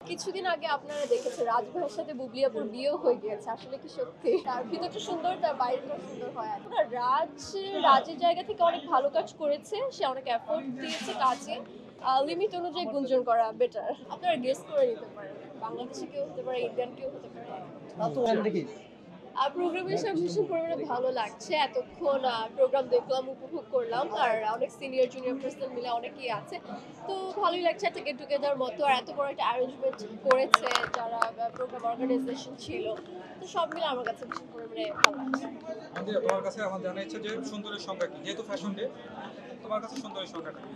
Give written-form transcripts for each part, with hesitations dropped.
কিছুদিন আগে আপনারা দেখেছেন রাজভাইয়ের সাথে বুবলি আপুর বিয়েও হয়ে গিয়েছে, আসলে কি সত্যি? তার ভিতরটা সুন্দর, তার বাইরেটা সুন্দর হয়। এখন রাজের জায়গা থেকে অনেক ভালো কাজ করেছে, সে অনেক এফোর্ট দিয়েছে কাজে। লিমিট অনুযায়ী গুঞ্জন করা বেটার। আপনারা গেস করে নিতে পারেন, বাংলাদেশি কেউ হতে পারে, ইন্ডিয়ান কেউ হতে পারে। প্রোগ্রামের সব ভীষণ পরিমাণে ভালো লাগছে। এতক্ষণ প্রোগ্রাম দেখলাম, উপভোগ করলাম, আর অনেক সিনিয়র জুনিয়র পার্সন মিলে অনেকেই আছে, তো ভালোই লাগছে। একটা গেট টুগেদার মতো, আর এত বড় একটা অ্যারেঞ্জমেন্ট করেছে যারা প্রোগ্রাম অর্গানাইজেশন ছিল, তো সব মিলে আমার কাছে ভীষণ পরিমাণে ভালো লাগছে। তোমার কাছে আমার জানা ইচ্ছা যে সুন্দরের সংজ্ঞা কি, যেহেতু ফ্যাশন ডে, তোমার কাছে সুন্দরের সংজ্ঞাটা কি?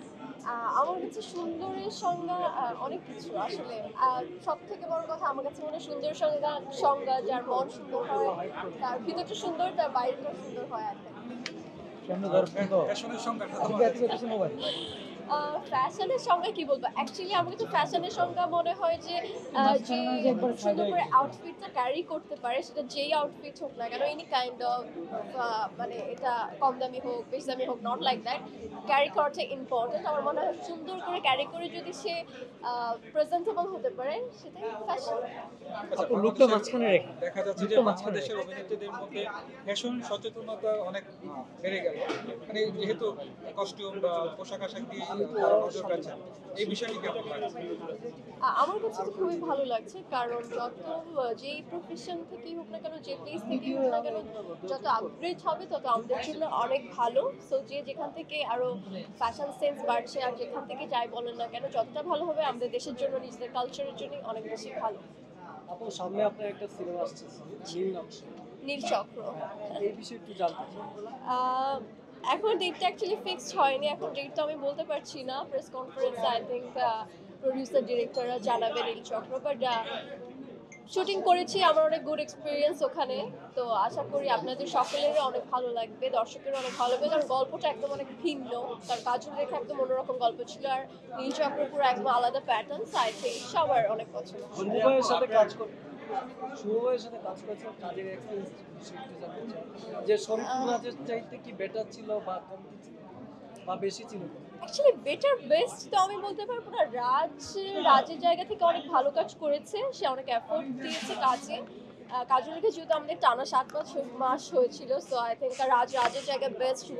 আমার কাছে সুন্দরের সংজ্ঞা অনেক কিছু আসলে। সব থেকে বড় কথা, আমার কাছে মনে হয় সুন্দর সংজ্ঞা যার মন সুন্দর হয়, তার ভিতরটা সুন্দর, তার বাইরেটা সুন্দর হয় আর কি। ফ্যাশনের সংজ্ঞাটা ফ্যাশনের সংজ্ঞা কি বলবো, অ্যাকচুয়ালি আমার কাছে ফ্যাশনের সংজ্ঞা মনে হয় যে যে সুন্দর করে আউটফিটটা ক্যারি করতে পারে, সেটা যেই আউটফিট হোক না কেন, এনি কাইন্ড অফ, মানে এটা কম দামি হোক বেশি দামি হোক, নট লাইক দ্যাট, ক্যারি করাটা ইম্পর্টেন্ট। আমার মনে হয় সুন্দর করে ক্যারি করে যদি সে প্রেজেন্টেবল হতে পারে, সেটাই ফ্যাশন। লুকটা মাঝখানে রেখে দেখা যাচ্ছে যে বাংলাদেশের অভিনেত্রীদের মধ্যে ফ্যাশন সচেতনতা অনেক বেড়ে গেল, মানে যেহেতু কস্টিউম বা পোশাক আশাক দিয়ে তারা নজর কাড়ছেন, এই বিষয়টি কেমন লাগছে? আমার কাছে তো খুবই ভালো লাগছে, কারণ যেই প্রফেশন থেকেই হোক না কেন, যে প্লেস থেকেই হোক না কেন, যত আপগ্রেড হবে তত আমাদের জন্য অনেক ভালো। সো যে যেখান থেকে আরো ফ্যাশন সেন্স বাড়ছে, আর যেখান থেকে যাই বলেন না কেন, যতটা ভালো হবে আমাদের দেশের জন্য, নিজেদের কালচারের জন্য অনেক বেশি ভালো। আপু, সামনে আপনার একটা সিনেমা আসছে নীল নকশা, নীলচক্র। এই বিষয়ে একটু জানতে চাই। আহ, এখন ডেটটা অ্যাকচুয়ালি ফিক্সড হয়নি, এখন ডেট তো আমি বলতে পারছি না। প্রেস কনফারেন্সে আই থিঙ্ক প্রডিউসার ডিরেক্টররা জানাবেন নীলচক্র, বাট শুটিং করেছি, আমার অনেক গুড এক্সপিরিয়েন্স ওখানে। তো আশা করি আপনাদের সকলেরই অনেক ভালো লাগবে, দর্শকেরও অনেক ভালো লাগবে, কারণ গল্পটা একদম অনেক ভিন্ন। তার কাজল রেখা একদম অন্যরকম গল্প ছিল, আর নীলচক্র পুরো একদম আলাদা প্যাটার্ন। আই থিঙ্ক সবার অনেক পছন্দ। শুভভাইয়ের সাথে কাজ করতে, শুভভাইয়ের সাথে কাজ করেছেন, কাজের এক্সপিরিয়েন্স একটু জানতে চাই। যে শরীফুল রাজের চাইতে কি বেটার ছিল বা কমতি ছিল বা বেশি ছিল? অ্যাকচুয়ালি বেটার বেস্ট তো আমি বলতে পারবো না। রাজের জায়গা থেকে অনেক ভালো কাজ করেছে, সে অনেক এফোর্ট দিয়েছে কাজে। কাজলকে যেহেতু আমাদের টানা 7 মাস হয়েছিল, সো আই থিঙ্ক রাজের জায়গায় বেস্ট, শুভ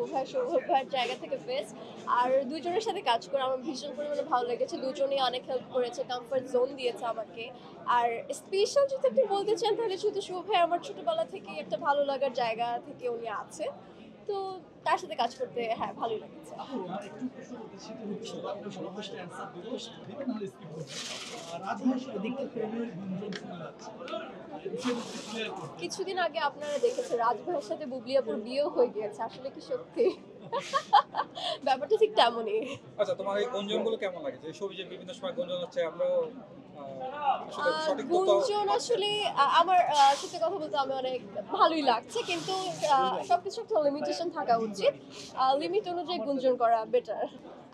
ভাইয়ের জায়গা থেকে বেস্ট। আর দুজনের সাথে কাজ করে আমার ভীষণ পরিমাণে ভালো লেগেছে, দুজনেই অনেক হেল্প করেছে, কমফর্ট জোন দিয়েছে আমাকে। আর স্পেশাল যদি আপনি বলতে চান, তাহলে শুধু শুভ ভাই আমার ছোটবেলা থেকেই একটা ভালো লাগার জায়গা থেকে উনি আছে, তো তার সাথে কাজ করতে হ্যাঁ ভালোই লেগেছে। কিছুদিন আগে আপনারা দেখেছেন রাজভাইয়ের সাথে বুবলি আপুর বিয়েও হয়ে গিয়েছে, আসলে কি সত্যি? ব্যাপারটা ঠিক তেমনই। আচ্ছা, তোমার এই গুঞ্জনগুলো কেমন লাগে, যে ছবি যে বিভিন্ন সময় গুঞ্জন হচ্ছে, আমরাও আসলে সঠিক তথ্য গুঞ্জন আসলে আমার সত্যি কথা বলতে আমি অনেক ভালোই লাগছে, কিন্তু সবকিছু একটা লিমিটেশন থাকা উচিত। লিমিট অনুযায়ী গুঞ্জন করা বেটার।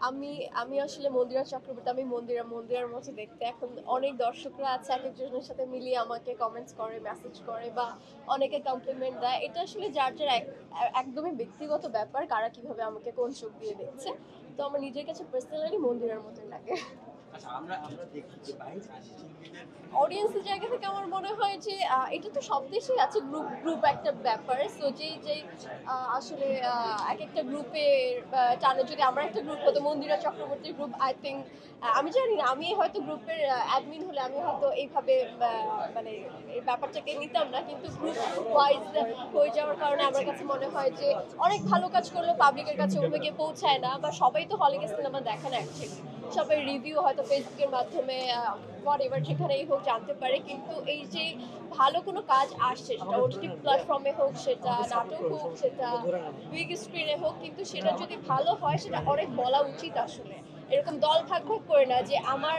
আমি আমি আসলে মন্দিরা চক্রবর্তী, আমি মন্দিরার মতো দেখতে। এখন অনেক দর্শকরা আছে, এক একজনের সাথে মিলিয়ে আমাকে কমেন্টস করে, মেসেজ করে, বা অনেকে কমপ্লিমেন্ট দেয়। এটা আসলে যার একদমই ব্যক্তিগত ব্যাপার, কারা কিভাবে আমাকে কোন চোখ দিয়ে দেখছে। তো আমার নিজের কাছে পার্সোনালি মন্দিরার মতোই লাগে। আচ্ছা, আমরা আমরা দেখি যে বাইরে শিল্পীদের অডিয়েন্সের জায়গা থেকে আমার মনে হয় যে এটা তো সব দেশেই আছে, গ্রুপ গ্রুপ একটা ব্যাপার। সো যেই আসলে এক একটা গ্রুপের টানে, যদি আমার একটা গ্রুপ হতো মন্দিরা চক্রবর্তীর গ্রুপ, আই থিঙ্ক আমি জানি না, আমি হয়তো গ্রুপের অ্যাডমিন হলে আমি হয়তো এইভাবে মানে এই ব্যাপারটাকে নিতাম না, কিন্তু গ্রুপ ওয়াইজ হয়ে যাওয়ার কারণে আমার কাছে মনে হয় যে অনেক ভালো কাজ করলেও পাবলিকের কাছে ওভাবে গিয়ে পৌঁছায় না, বা সবাই তো হলে গিয়ে সিনেমা দেখে না অ্যাকচুয়ালি। সবাই রিভিউ হয়তো ফেসবুকের মাধ্যমে হোয়াটএভার যেখানেই হোক জানতে পারে, কিন্তু এই যে ভালো কোনো কাজ আসছে, সেটা ওটিটি প্ল্যাটফর্মে হোক, সেটা নাটক হোক, সেটা বিগ স্ক্রিনে হোক, কিন্তু সেটা যদি ভালো হয় সেটা অনেক বলা উচিত আসলে। এরকম দল ভাগ ভাগ করে না যে আমার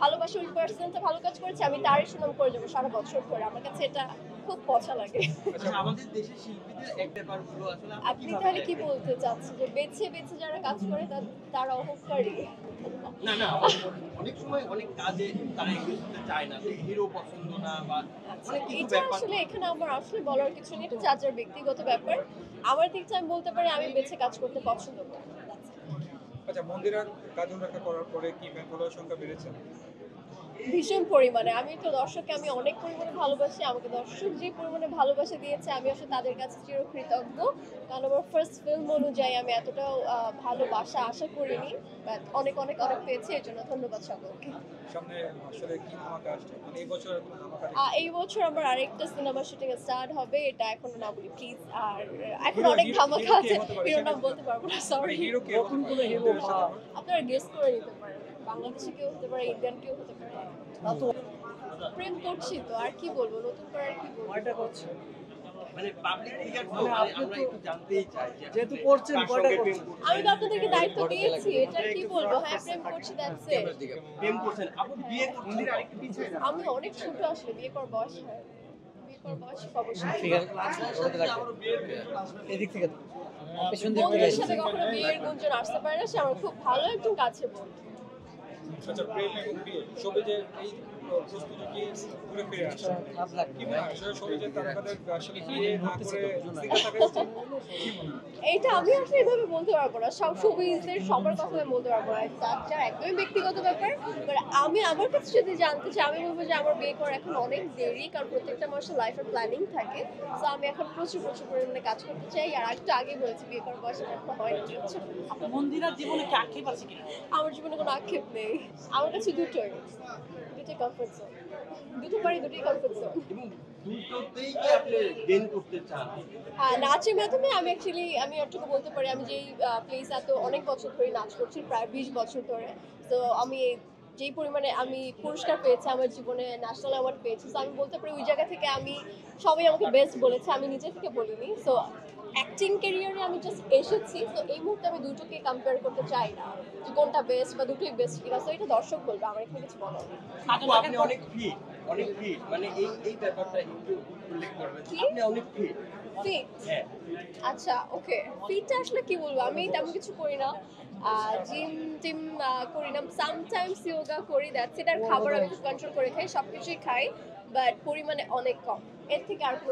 ভালোবাসা ওই পার্সনটা ভালো কাজ করেছে, আমি তারই সুনাম করে যাবো সারা বছর ধরে। আমার কাছে এটা খুব পচা লাগে। আচ্ছা, আমাদের দেশের শিল্পীদের এক ব্যাপারগুলো আসলে আপনি তাহলে কি বলতে চাচ্ছেন যে বেছে বেছে যারা কাজ করে তারা অহংকারী? না না, অনেক সময় অনেক কাজে তারা এগিয়ে যেতে চায় না, হিরো পছন্দ না বা আচ্ছা, অনেক কিছু এটা ব্যাপার। আসলে এখানে আমার আসলে বলার কিছু নেই, এটা যার যার ব্যক্তিগত ব্যাপার। আমার দিক থেকে আমি বলতে পারি আমি বেছে কাজ করতে পছন্দ করি। That's it. আচ্ছা, মন্দিরা কাজল রেখা করার পরে কি ফ্যান ফলোয়ার সংখ্যা বেড়েছে? ভীষণ পরিমাণে। আমি তো দর্শককে আমি অনেক পরিমাণে ভালোবাসি। আমাকে দর্শক যে পরিমাণে ভালোবাসা দিয়েছে আমি আসলে তাদের কাছে চিরকৃতজ্ঞ। কারণ আমার ফার্স্ট ফিল্ম অনুযায়ী আমি এতটাও ভালোবাসা আশা করিনি। বাট অনেক অনেক অনেক পেয়েছি। এজন্য ধন্যবাদ সকলকে। সামনে আসলে কি ধামাকা আসছে, মানে এই বছর কোনো ধামাকা এই বছর আমার আরেকটা সিনেমা শুটিং স্টার্ট হবে। এটা এখনো না বলি প্লিজ। আর এখন হিরো- অনেক হিরো- ধামাকা হিরো কে আছে। হতে পারে হিরোর নাম সেটা? বলতে পারবো না, মানে সরি। হিরো কে নতুন কোনো হিরো বা আপনারা গেস করে নিতে পারেন। বাংলাদেশি কেউ হতে পারে, ইন্ডিয়ান কেউ হতে পারে। তা তো প্রেম করছি তো, আর কি বলবো, নতুন করে আর কি বলবো। কয়টা করছে মানে পাবলিক ফিগার তো মানে মানে আপনি আমরা তো- একটু জানতেই চাই যে যেহেতু আসলে করছেন, কার কয়টা সঙ্গে করছেন? প্রেম করছেন। আমি তো আপনাদেরকে দায়িত্ব দিয়েছি, এটা কি বলবো, হ্যাঁ প্রেম করছি দ্যাটস ইট। প্রেম করছেন আপু বিয়ে করছেন আরেকটু পিছিয়ে যান। আমি অনেক ছোট আসলে, বিয়ে করার বয়স হয়। বিয়ে করার বয়স অবশ্যই। এদিক থেকে পেছন দিক থেকে বন্ধুদের সাথে কখনো বিয়ের গুঞ্জন আসতে পারে না, সে আমার খুব ভালো একজন কাছে বন্ধু। আচ্ছা, প্রেম এবং বিয়ে সবে যে এই প্রস্তুতি কি ঘুরে ফিরে আসছে, খারাপ লাগে কি মনে হয় আসলে সবে যে তারকাদের আসলে বিয়ে না করে সিঙ্গেল থাকা উচিত? কি মনে হয়? এইটা আমি আসলে এভাবে বলতে পারবো না, সব শোবিজদের সবার কথা আমি বলতে পারবো না, যার একদমই ব্যক্তিগত ব্যাপার। বাট আমি আমার কাছে যদি জানতে চাই, আমি বলবো যে আমার বিয়ে করা এখন অনেক দেরি, কারণ প্রত্যেকটা মানুষের লাইফের প্ল্যানিং থাকে। সো আমি এখন প্রচুর প্রচুর পরিমাণে কাজ করতে চাই। আর একটু আগে বলেছি বিয়ে করার বয়স আমার এখনো হয়নি। মন্দিরার জীবনে কি আক্ষেপ আছে কিনা? আমার জীবনে কোনো আক্ষেপ নেই, আমার কাছে দুটোই কমফোর্ট জোন, দুটো পারি, দুটোই কমফোর্ট জোন। এবং দুটোতেই কি আপনি গেইন করতে চান? নাচের মাধ্যমে আমি অ্যাকচুয়ালি আমি একটুকু বলতে পারি, আমি যেই প্লেসে এত অনেক বছর ধরে নাচ করছি, প্রায় 20 বছর ধরে। তো আমি যেই পরিমাণে আমি পুরস্কার পেয়েছি আমার জীবনে, ন্যাশনাল অ্যাওয়ার্ড পেয়েছি, তো আমি বলতে পারি ওই জায়গা থেকে আমি, সবাই আমাকে বেস্ট বলেছে, আমি নিজে থেকে বলিনি। সো অ্যাক্টিং ক্যারিয়ারে আমি জাস্ট এসেছি, তো এই মুহূর্তে আমি দুটোকে কম্পেয়ার করতে চাই না যে কোনটা বেস্ট বা দুটোই বেস্ট কিনা। সো এটা দর্শক বলবে, আমার এখানে কিছু বলার নেই। আপু আপনি অনেক ফিট, অনেক ফিট, মানে এই ব্যাপারটা একটু উল্লেখ করবেন। কি? আপনি অনেক ফিট। ফিট? হ্যাঁ। আচ্ছা, ওকে। ফিটটা আসলে কি বলবো, আমি তেমন কিছু করি না, জিম টিম করি না, সামটাইমস ইয়োগা করি, দ্যাটস ইট। আর খাবার আমি খুব কন্ট্রোল করে খাই, সবকিছুই খাই, বাট পরিমাণে অনেক কম, এর থেকে আর কোনো